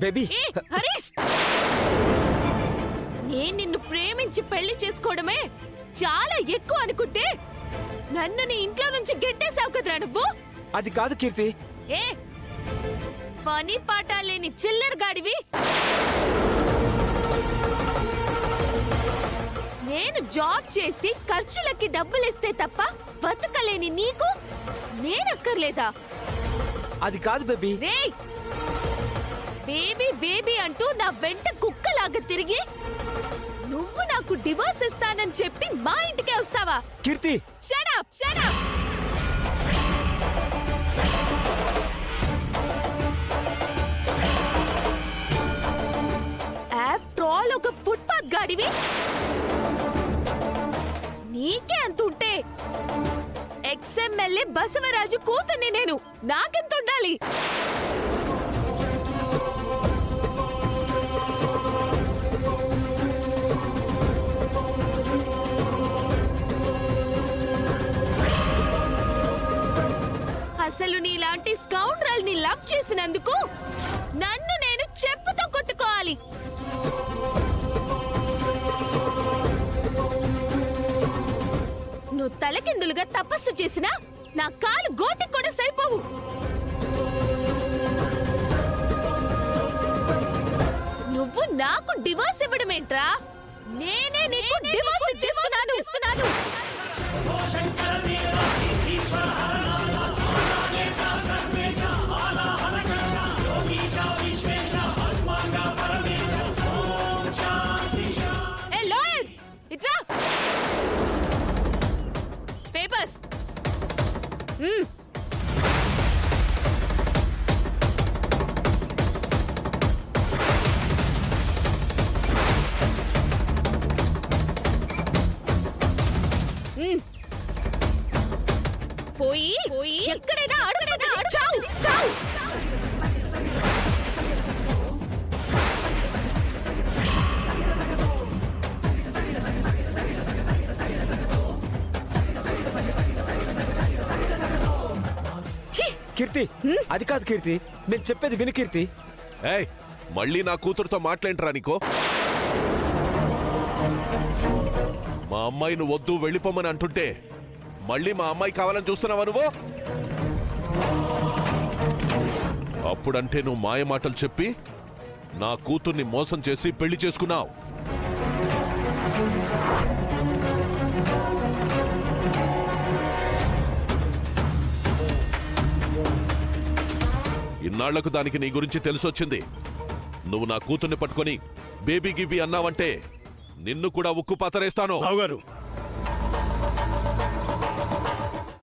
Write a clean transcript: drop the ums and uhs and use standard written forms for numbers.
Baby Harish, నేను నిన్ను ప్రేమించి పెళ్లి చేసుకోవడమే చాలా ఎక్కువ అనుకుంటే నన్ను నీ ఇంట్లో నుంచి గెట్టేసావు కదరా నువ్వు. అది కాదు కీర్తి. ఏ పని పాట లేని చిల్లర గాడివి. నేను జాబ్ చేసి ఖర్చులకి డబ్బులిస్తే తప్ప బతకలేని నీకు నేనక్కర్లేదా? అది కాదు బేబీ. రే బేబీ బేబీ అంటూ నా వెంట కుక్కలాగా తిరిగి నువ్వు నాకు డివోర్స్ ఇస్తానని చెప్పి మా ఇంటికే వస్తావా? Keerthi shut up, shut up. After all ఒక ఫుట్పాత్ గాడివి. నీకే అంత ఉంటే ఎక్స్ఎమ్మెల్యే బసవరాజు కూతుర్ని నేను, నాకెంత ఉండాలి? అసలు నీలాంటి స్కౌండ్రల్ ని లవ్ చేసినందుకు నన్ను నేను చెప్పుతో కొట్టుకోవాలి. నువ్వు తలకిందులుగా తపస్సు చేసినా నా కాలు గోటికి కూడా సరిపోవు. నువ్వు నాకు డివోర్స్ ఇవ్వడమేంట్రా? నేనే నీకు డివోర్స్ ఇస్తున్నాను. ఏ లాయర్, ఇట్రా. పేపర్స్. పోయి ఎక్కడైనా అడుగుదా చావు చావు. కీర్తి అది కాదు కీర్తి, నేను చెప్పేది విను కీర్తి. ఏయ్, మళ్ళీ నా కూతురుతో మాట్లాంటరా నీకో? మా అమ్మాయిని వద్దు వెళ్ళిపోమని అంటుంటే మళ్ళీ మా అమ్మాయి కావాలని చూస్తున్నావా నువ్వు? అప్పుడంటే నువ్వు మాయ మాటలు చెప్పి నా కూతుర్ని మోసం చేసి పెళ్లి చేసుకున్నావు. ఇన్నాళ్లకు దానికి నీ గురించి తెలిసొచ్చింది. నువ్వు నా కూతుర్ని పట్టుకొని బేబీ గిబీ అన్నావంటే నిన్ను కూడా ఉక్కు పాతరేస్తాను. బావగారు,